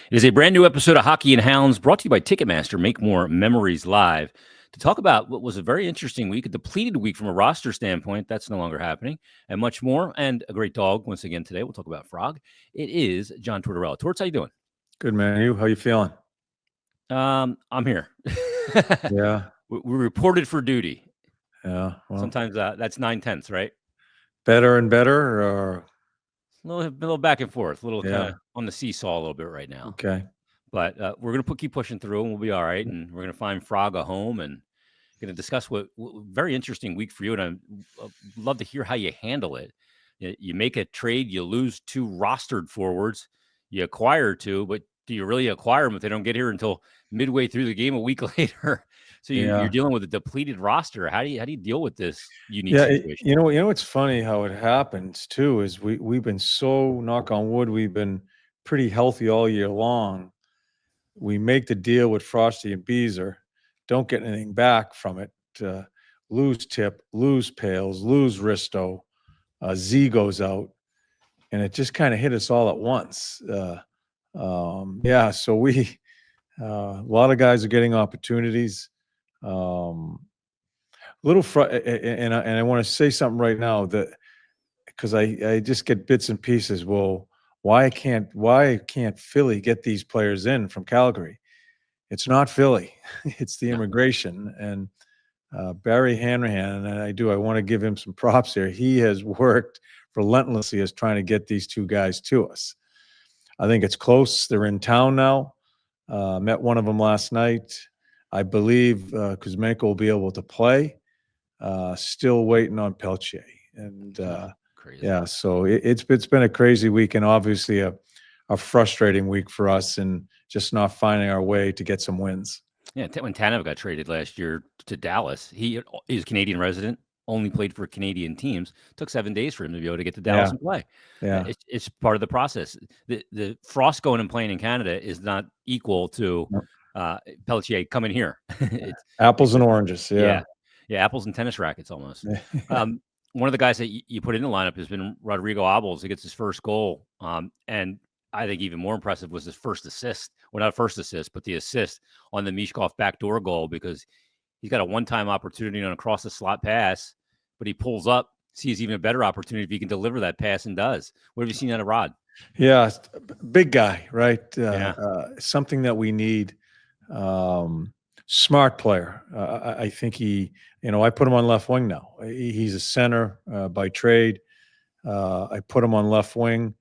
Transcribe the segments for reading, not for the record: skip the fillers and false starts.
It is a brand new episode of Hockey and Hounds brought to you by Ticketmaster. Make more memories live. To talk about what was a very interesting week, a depleted week from a roster standpoint, that's no longer happening, and much more, and a great dog once again today. We'll talk about Frog. It is John Tortorella. Torts, how you doing? Good, man. You? How you feeling? I'm here. Yeah. We reported for duty. Yeah. Well, Sometimes that's 9/10, right? better and better, or A little back and forth, a little kind yeah. of on the seesaw a little bit right now. Okay. But we're going to keep pushing through, and we'll be all right. And we're going to find Frog a home, and going to discuss what very interesting week for you. And I'd love to hear how you handle it. You make a trade, you lose two rostered forwards, you acquire two, but do you really acquire them if they don't get here until midway through the game a week later? So you're dealing with a depleted roster. How do you deal with this unique situation? You know, it's funny how it happens too. Is we've been so, knock on wood, we've been pretty healthy all year long. We make the deal with Frosty and Beezer, don't get anything back from it. Lose Tip, lose Pails, lose Risto. Z goes out, and it just kind of hit us all at once. So we a lot of guys are getting opportunities. And I want to say something right now, that because I just get bits and pieces. Well, why can't Philly get these players in from Calgary? It's not Philly, it's the immigration. And Barry Hanrahan, and I want to give him some props here. He has worked relentlessly as trying to get these two guys to us. I think it's close. They're in town now. Met one of them last night. I believe Kuzmenko will be able to play. Still waiting on Pelche. And Crazy. So it's been a crazy week, and obviously a frustrating week for us, and just not finding our way to get some wins. Yeah, when Tanev got traded last year to Dallas, he is a Canadian resident, only played for Canadian teams. Took 7 days for him to be able to get to Dallas and play. Yeah, it's part of the process. The Frost going and playing in Canada is not equal to Pelletier coming here. Apples and oranges. Yeah, apples and tennis rackets almost. One of the guys that you put in the lineup has been Rodrigo Abels. He gets his first goal, and I think even more impressive was his first assist. Well, not first assist, but the assist on the Mishkov backdoor goal, because he's got a one-time opportunity on a cross the slot pass, but he pulls up, sees even a better opportunity if he can deliver that pass, and does. What have you seen out of Rod? Yeah, big guy, right? Something that we need. Smart player. I think he, I put him on left wing now. He's a center by trade. I put him on left wing.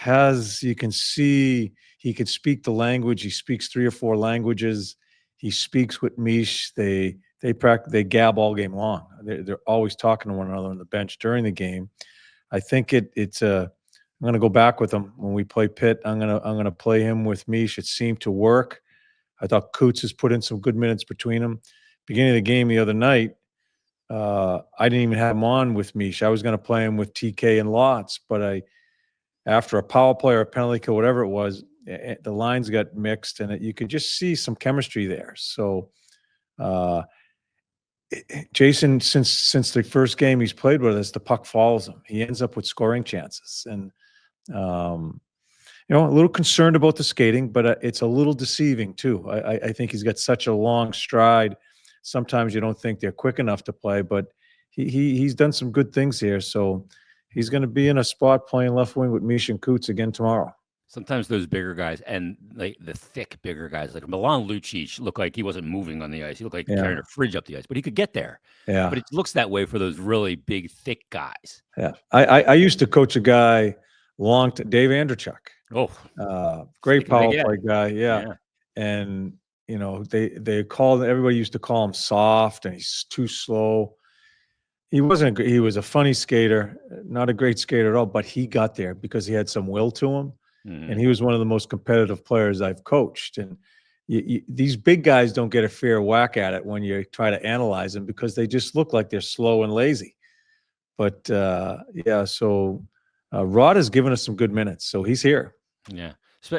You can see he could speak the language. He speaks 3 or 4 languages. He speaks with Mish. They gab all game long. They're always talking to one another on the bench during the game. I think it's I'm going to go back with him when we play Pitt. I'm going to play him with Mish. It seemed to work. I thought Coots has put in some good minutes between them. Beginning of the game the other night, I didn't even have him on with Mish. I was going to play him with TK and Lots, but after a power play or a penalty kill, whatever it was, the lines got mixed, and you could just see some chemistry there. So, Jason, since the first game he's played with us, the puck follows him. He ends up with scoring chances, and a little concerned about the skating, but it's a little deceiving too. I think he's got such a long stride. Sometimes you don't think they're quick enough to play, but he's done some good things here. So he's going to be in a spot playing left wing with Mish and Coots again tomorrow. Sometimes those bigger guys, and like the thick bigger guys, like Milan Lucic, looked like he wasn't moving on the ice. He looked like he carried a fridge up the ice, but he could get there. Yeah. But it looks that way for those really big, thick guys. Yeah. I used to coach a guy Dave Andrechuk. Oh, great power play guy. Yeah. And, everybody used to call him soft, and he's too slow. He was a funny skater, not a great skater at all, but he got there because he had some will to him. Mm-hmm. And he was one of the most competitive players I've coached. And these big guys don't get a fair whack at it when you try to analyze them, because they just look like they're slow and lazy. But so Rod has given us some good minutes, so he's here. Yeah,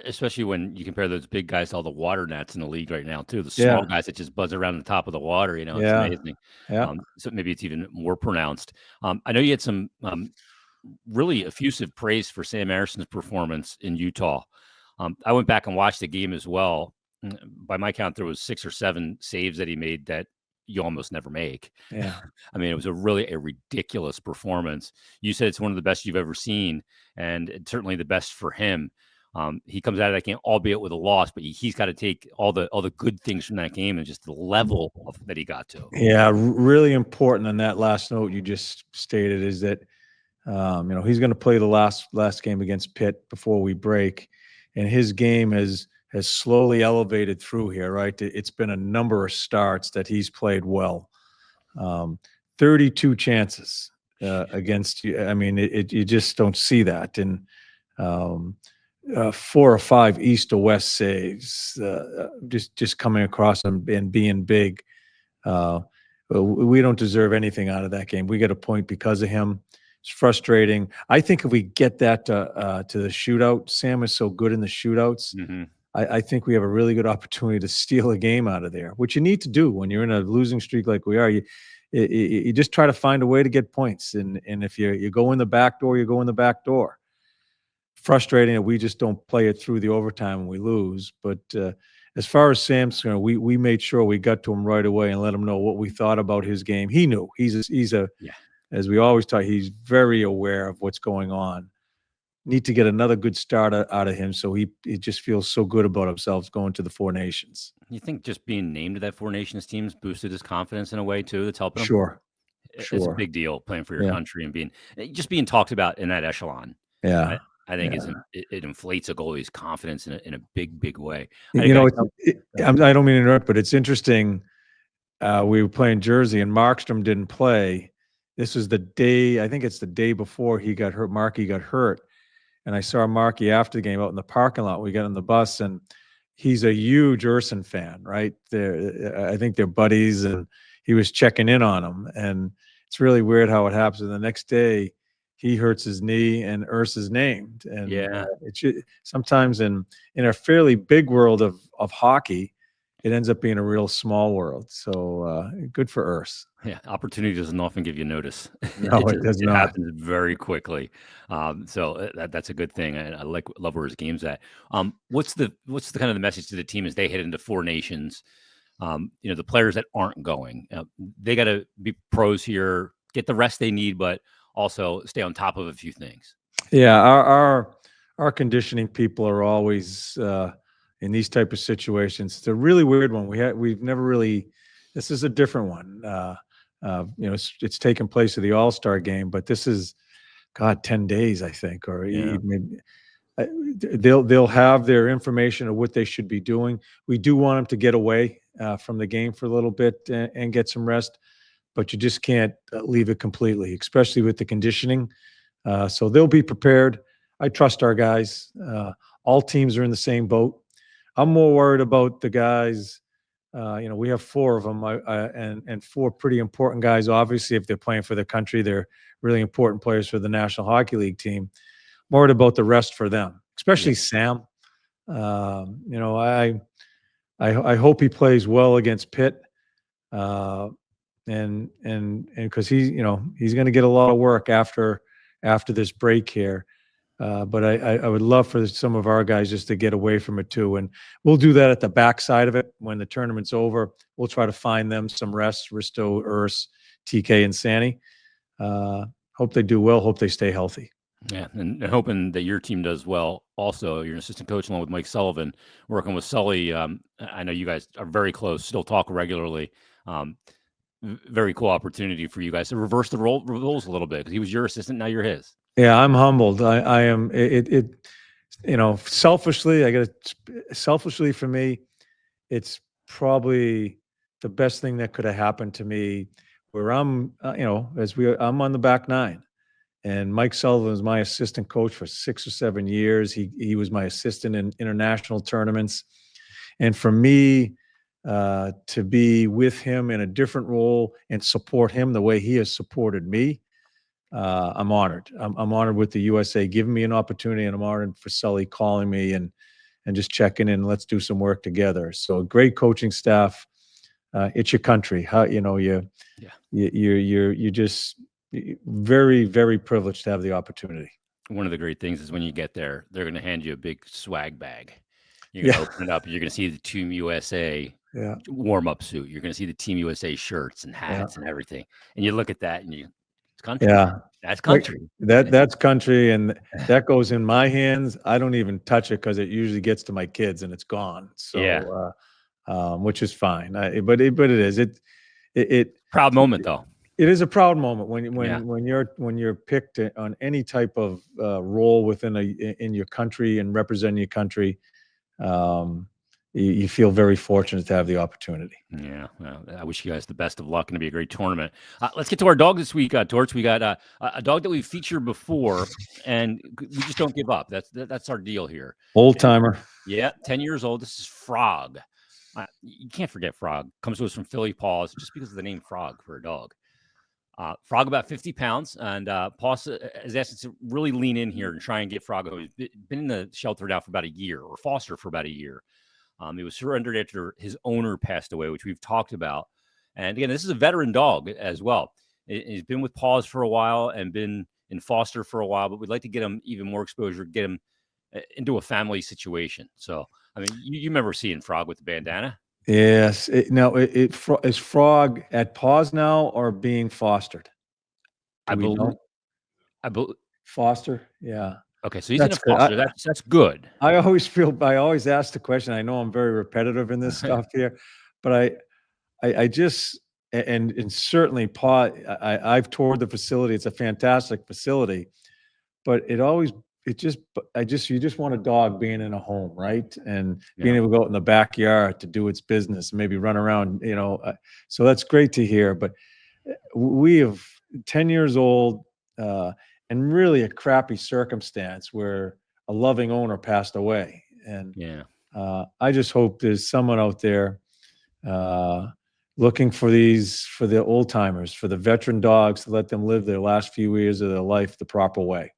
especially when you compare those big guys to all the water gnats in the league right now too. The small guys that just buzz around the top of the water, it's amazing. Yeah. So maybe it's even more pronounced. I know you had some really effusive praise for Sam Harrison's performance in Utah. I went back and watched the game as well. By my count, there was 6 or 7 saves that he made that you almost never make. Yeah. I mean, it was a ridiculous performance. You said it's one of the best you've ever seen, and it's certainly the best for him. He comes out of that game, albeit with a loss, but he's got to take all the good things from that game and just the level that he got to. Yeah, really important on that last note you just stated is that he's going to play the last game against Pitt before we break, and his game has slowly elevated through here. Right, it's been a number of starts that he's played well. 32 chances against you. I mean, you just don't see that. And 4 or 5 east to west saves, just coming across and being big. We don't deserve anything out of that game. We get a point because of him. It's frustrating. I think if we get that to the shootout, Sam is so good in the shootouts. Mm-hmm. I think we have a really good opportunity to steal a game out of there, which you need to do when you're in a losing streak like we are. You just try to find a way to get points, and if you go in the back door, you go in the back door. Frustrating that we just don't play it through the overtime and we lose. But as far as Sam's concerned, we made sure we got to him right away and let him know what we thought about his game. He knew he's a as we always talk, he's very aware of what's going on. Need to get another good start out of him, so he just feels so good about himself going to the Four Nations. You think just being named to that Four Nations team's boosted his confidence in a way too? That's helping him. Sure. It's a big deal playing for your country and just being talked about in that echelon. Yeah. I think it inflates a goalie's confidence in a big way. I don't mean to interrupt, but it's interesting. We were playing Jersey and Markstrom didn't play. This was the day, I think it's the day before he got hurt. Marky got hurt. And I saw Marky after the game out in the parking lot. We got on the bus, and he's a huge Urson fan, right? I think they're buddies, and he was checking in on him. And it's really weird how it happens. And the next day, he hurts his knee, and Ursa's named. And sometimes in a fairly big world of hockey, it ends up being a real small world. So good for Urs. Yeah, opportunity doesn't often give you notice. No, it does not. It happens very quickly. So that's a good thing. I love where his game's at. What's the kind of the message to the team as they head into Four Nations? The players that aren't going, they got to be pros here, get the rest they need, but also stay on top of a few things. Yeah, our conditioning people are always in these type of situations. It's a really weird one. We've never really. This is a different one. It's taken place at the All-Star game, but this is, 10 days, I think, or maybe they'll have their information of what they should be doing. We do want them to get away from the game for a little bit and get some rest, but you just can't leave it completely, especially with the conditioning. So they'll be prepared. I trust our guys. All teams are in the same boat. I'm more worried about the guys. We have 4 of them, and 4 pretty important guys. Obviously, if they're playing for the country, they're really important players for the National Hockey League team. I'm worried about the rest for them, especially Sam. I hope he plays well against Pitt, and because he's going to get a lot of work after this break here. But I would love for some of our guys just to get away from it too. And we'll do that at the backside of it. When the tournament's over, we'll try to find them some rest, Risto, Urs, TK, and Sanny. Hope they do well. Hope they stay healthy. Yeah, and hoping that your team does well. Also, you're an assistant coach along with Mike Sullivan, working with Sully. I know you guys are very close, still talk regularly. Very cool opportunity for you guys to reverse the roles a little bit, because he was your assistant, now you're his. Yeah, I'm humbled. I am. Selfishly for me, it's probably the best thing that could have happened to me. Where I'm, I'm on the back nine, and Mike Sullivan was my assistant coach for 6 or 7 years. He was my assistant in international tournaments, and for me to be with him in a different role and support him the way he has supported me. I'm honored. I'm honored with the USA giving me an opportunity, and I'm honored for Sully calling me and just checking in. Let's do some work together. So great coaching staff. It's your country. You're just very, very privileged to have the opportunity. One of the great things is when you get there, they're going to hand you a big swag bag. You're going Yeah. to open it up. You're going to see the Team USA Yeah. warm-up suit. You're going to see the Team USA shirts and Yeah. hats and everything. And you look at that and it's country. Yeah. That's Like country. that's country, and that goes in my hands. I don't even touch it because it usually gets to my kids and it's gone. Yeah. So, which is fine. But it is it Proud moment though. it is a proud moment Yeah. when you're picked on any type of role in your country and representing your country. You feel very fortunate to have the opportunity. Yeah, well, I wish you guys the best of luck. Going to be a great tournament. Let's get to our dog this week, Torts. We got a dog that we've featured before, and we just don't give up. That's our deal here. Old timer. Yeah, 10 years old. This is Frog. You can't forget Frog. Comes to us from Philly PAWS just because of the name Frog for a dog. Frog about 50 pounds, and PAWS has asked us to really lean in here and try and get Frog. He's been in the shelter now for about a year, or foster for about a year. He was surrendered after his owner passed away, which we've talked about. And again, this is a veteran dog as well. He's been with PAWS for a while and been in foster for a while, but we'd like to get him even more exposure, get him into a family situation. So, I mean, you remember seeing Frog with the bandana? Yes. Is Frog at PAWS now or being fostered? I believe. Foster. Yeah. Okay, so he's in a foster. That's good. I always ask the question. I know I'm very repetitive in this stuff here, but I just and certainly I've toured the facility. It's a fantastic facility, but you just want a dog being in a home, right? And being able to go out in the backyard to do its business, maybe run around, so that's great to hear. But we have 10 years old, and really a crappy circumstance where a loving owner passed away. And I just hope there's someone out there looking for the old timers, for the veteran dogs, to let them live their last few years of their life the proper way.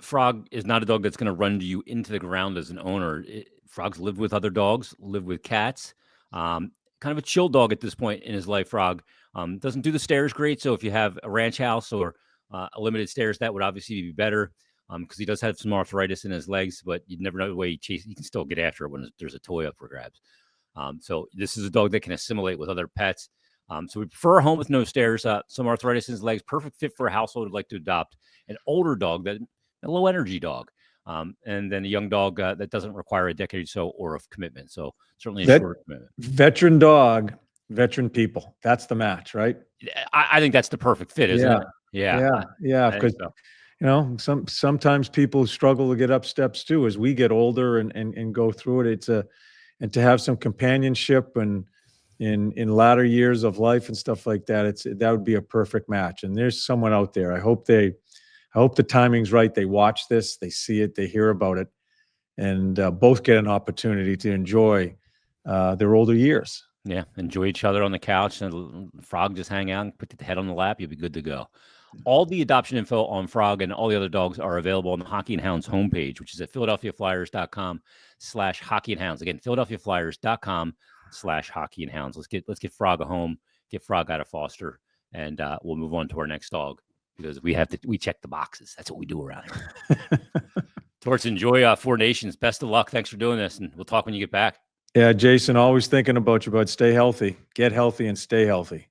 Frog is not a dog that's going to run you into the ground as an owner. Frog's lived with other dogs, lived with cats. Kind of a chill dog at this point in his life. Frog doesn't do the stairs great. So if you have a ranch house or a limited stairs, that would obviously be better because he does have some arthritis in his legs, but you never know the way he can still get after it when there's a toy up for grabs. So this is a dog that can assimilate with other pets. So we prefer a home with no stairs, some arthritis in his legs, perfect fit for a household who'd like to adopt an older dog, a low energy dog. And then a young dog that doesn't require a decade or so or of commitment. So certainly a short commitment. Veteran dog, veteran people. That's the match, right? I think that's the perfect fit, isn't it? Yeah. Because sometimes people struggle to get up steps too as we get older and go through it. And to have some companionship and in latter years of life and stuff like that, that would be a perfect match. And there's someone out there. I hope the timing's right. They watch this, they see it, they hear about it, and both get an opportunity to enjoy their older years. Yeah, enjoy each other on the couch, and Frog just hang out and put the head on the lap. You'll be good to go. All the adoption info on Frog and all the other dogs are available on the Hockey and Hounds homepage, which is at philadelphiaflyers.com/hockeyandhounds. Again, philadelphiaflyers.com/hockey and hounds. Let's get Frog a home, get Frog out of foster, and we'll move on to our next dog because we check the boxes. That's what we do around here. Torts, enjoy Four Nations. Best of luck. Thanks for doing this, and we'll talk when you get back. Yeah, Jason, always thinking about you, bud. Stay healthy, get healthy, and stay healthy.